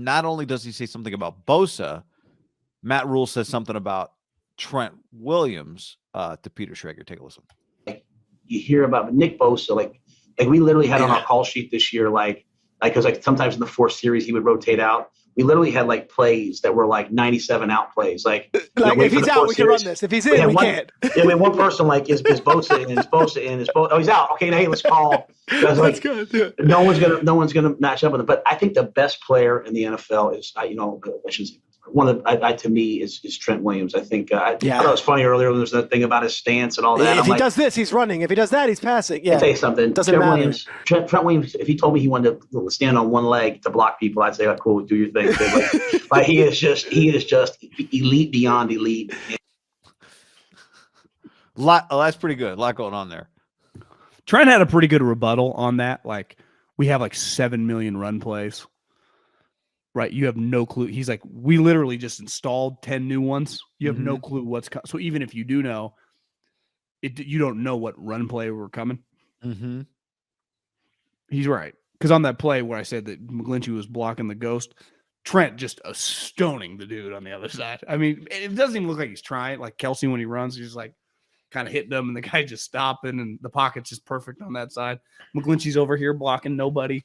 not only does he say something about Bosa, Matt Rhule says something about Trent Williams to Peter Schrager. Take a listen. You hear about Nick Bosa, like we literally had on our call sheet this year, because sometimes in the fourth series he would rotate out. We literally had plays that were 97 out plays. If he's out, we can run this. If he's in, we can't. Yeah, one person is Bosa in? Is Bosa in? Is Bosa? Oh, he's out. Okay, hey, let's call. That's good. No one's gonna match up with him. But I think the best player in the NFL is I shouldn't say one of the, to me is Trent Williams. I think I thought it was funny earlier when there was that thing about his stance and all that. If he does this, he's running. If he does that, he's passing. Yeah. I'll tell you something. Doesn't matter. Trent Williams, if he told me he wanted to stand on one leg to block people, I'd say, cool, do your thing. But he is just elite beyond elite. That's pretty good. A lot going on there. Trent had a pretty good rebuttal on that. We have 7 million run plays. Right, you have no clue. He's like, we literally just installed 10 new ones. You have no clue what's coming. So even if you do know, you don't know what run play were coming. Mm-hmm. He's right. Because on that play where I said that McGlinchey was blocking the ghost, Trent just stoning the dude on the other side. I mean, it doesn't even look like he's trying. Like Kelsey when he runs, he's kind of hitting him, and the guy just stopping, and the pocket's just perfect on that side. McGlinchey's over here blocking nobody.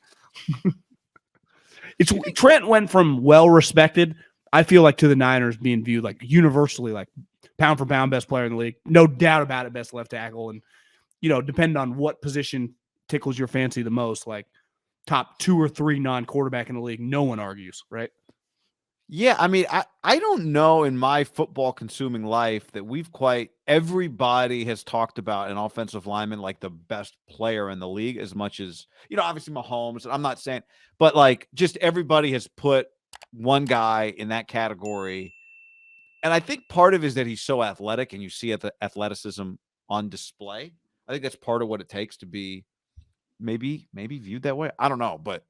Trent went from well-respected, I feel to the Niners being viewed universally pound for pound best player in the league. No doubt about it, best left tackle. And, depending on what position tickles your fancy the most, top 2 or 3 non-quarterback in the league, no one argues, right? Yeah, I mean, I don't know in my football consuming life that everybody has talked about an offensive lineman the best player in the league as much as, obviously Mahomes. I'm not saying, but just everybody has put one guy in that category. And I think part of it is that he's so athletic and you see the athleticism on display. I think that's part of what it takes to be maybe viewed that way. I don't know, but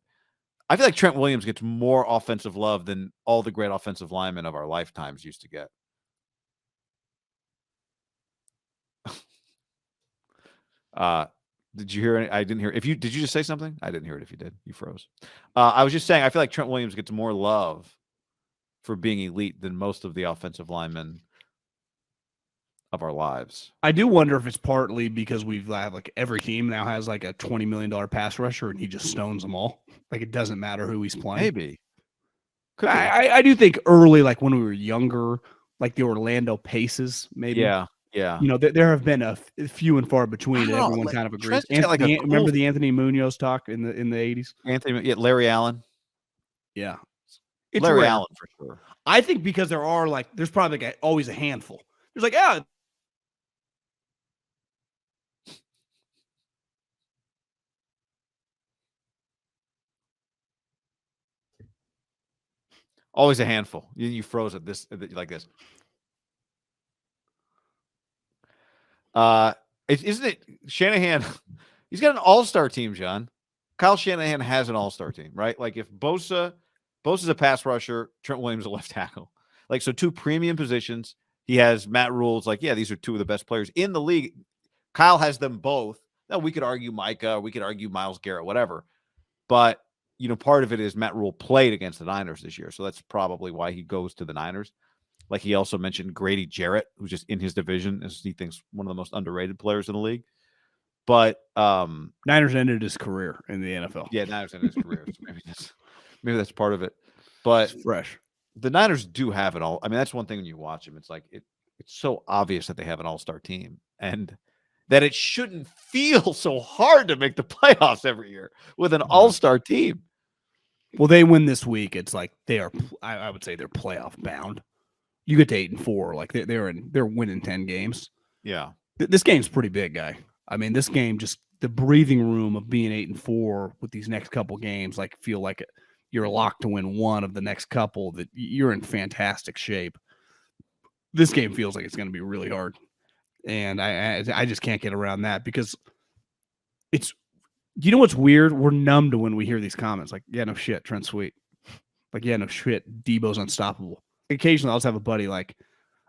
I feel like Trent Williams gets more offensive love than all the great offensive linemen of our lifetimes used to get. Did you hear any? I didn't hear. Did you just say something? I didn't hear it. If you did, you froze. I was just saying, I feel like Trent Williams gets more love for being elite than most of the offensive linemen of our lives. I do wonder if it's partly because we've every team now has a $20 million pass rusher and he just stones them all. It doesn't matter who he's playing. Maybe. I do think early, when we were younger, the Orlando Paces, maybe. Yeah. There have been a few and far between. And everyone kind of agrees. Remember the Anthony Munoz talk in the 80s? Larry Allen. Yeah. It's Larry rare. Allen for sure. I think because there are there's probably always a handful. There's always a handful. You froze at this like this. Isn't it Shanahan? He's got an all-star team, John. Kyle Shanahan has an all-star team, right? If Bosa's a pass rusher, Trent Williams a left tackle. So 2 premium positions. He has Matt Rhule. It's these are 2 of the best players in the league. Kyle has them both. Now we could argue Micah, we could argue Myles Garrett, whatever. But part of it is Matt Rhule played against the Niners this year, so that's probably why he goes to the Niners. He also mentioned Grady Jarrett, who's just in his division, as he thinks one of the most underrated players in the league. But Niners ended his career in the NFL. Yeah, Niners ended his career. So maybe that's part of it. But it's fresh. The Niners do have it all. I mean, that's one thing when you watch them. It's it's so obvious that they have an all-star team, and that it shouldn't feel so hard to make the playoffs every year with an all-star team. Well, they win this week. It's they are. I would say they're playoff bound. You get to 8-4, they're winning 10 games. Yeah, this game's pretty big, guy. I mean, this game just the breathing room of being 8-4 with these next couple games. Feel like you're locked to win one of the next couple. That you're in fantastic shape. This game feels like it's going to be really hard, and I just can't get around that because it's. You know what's weird? We're numb to when we hear these comments. Yeah, no shit, Trent's sweet. Yeah, no shit, Debo's unstoppable. Occasionally, I'll just have a buddy I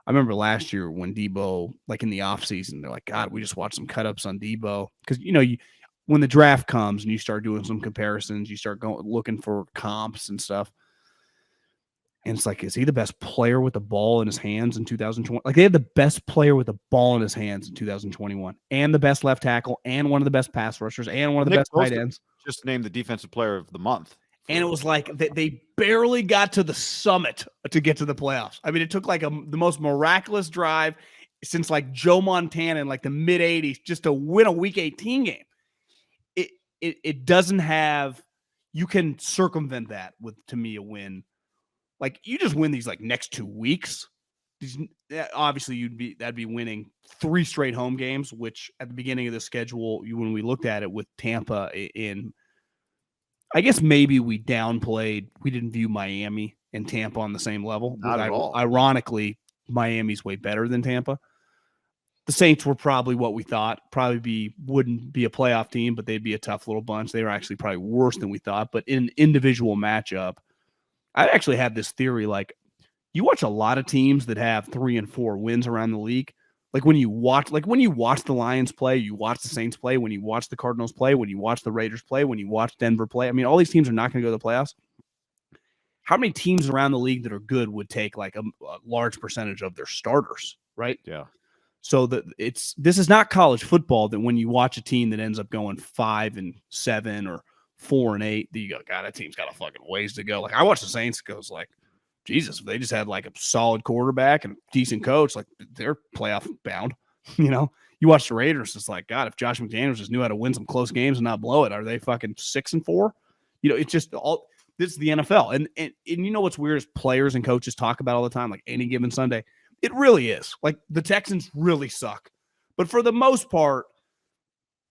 remember last year when Debo, in the offseason, they're God, we just watched some cut-ups on Debo. Because, when the draft comes and you start doing some comparisons, you start looking for comps and stuff. And it's like, is he the best player with the ball in his hands in 2020? Like, they have the best player with the ball in his hands in 2021, and the best left tackle, and one of the best pass rushers, and one of the best tight ends. Just named the defensive player of the month. And it was like they barely got to the summit to get to the playoffs. I mean, it took like the most miraculous drive since like Joe Montana in like the mid 80s just to win a week 18 game. It doesn't have, you can circumvent that with, to me, a win. Like, you just win these like next 2 weeks. Obviously that'd be winning 3 straight home games, which at the beginning of the schedule, when we looked at it with Tampa in, I guess maybe we downplayed, we didn't view Miami and Tampa on the same level. Not at all. Ironically, Miami's way better than Tampa. The Saints were probably what we thought, wouldn't be a playoff team, but they'd be a tough little bunch. They were actually probably worse than we thought, but in an individual matchup, I actually had this theory, like, you watch a lot of teams that have 3 and 4 wins around the league. Like when you watch the Lions play, you watch the Saints play, when you watch the Cardinals play, when you watch the Raiders play, when you watch Denver play. I mean, all these teams are not going to go to the playoffs. How many teams around the league that are good would take like a large percentage of their starters, right? Yeah. So this is not college football that when you watch a team that ends up going 5-7 or 4-8, that you go, God, that team's got a fucking ways to go. Like, I watch the Saints, it goes like, Jesus, if they just had like a solid quarterback and a decent coach, like, they're playoff bound. You know, you watch the Raiders, it's like, God, if Josh McDaniels just knew how to win some close games and not blow it, are they fucking 6-4? You know, it's just all, this is the NFL. And you know what's weird is players and coaches talk about all the time, like any given Sunday. It really is. Like, the Texans really suck. But for the most part,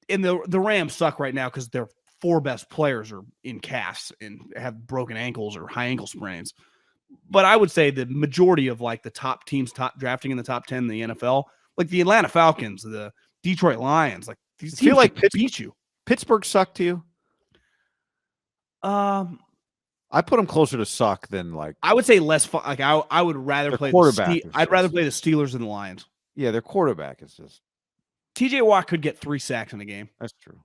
and the Rams suck right now because their 4 best players are in casts and have broken ankles or high ankle sprains. But I would say the majority of like the top teams drafting in the top 10 in the NFL, like the Atlanta Falcons, the Detroit Lions, like these teams feel like beat you. Pittsburgh sucked to you? I put them closer to suck than like. I would say less fun. Like I would rather play quarterback. I'd rather play the Steelers than the Lions. Yeah, their quarterback is just. TJ Watt could get 3 sacks in a game. That's true.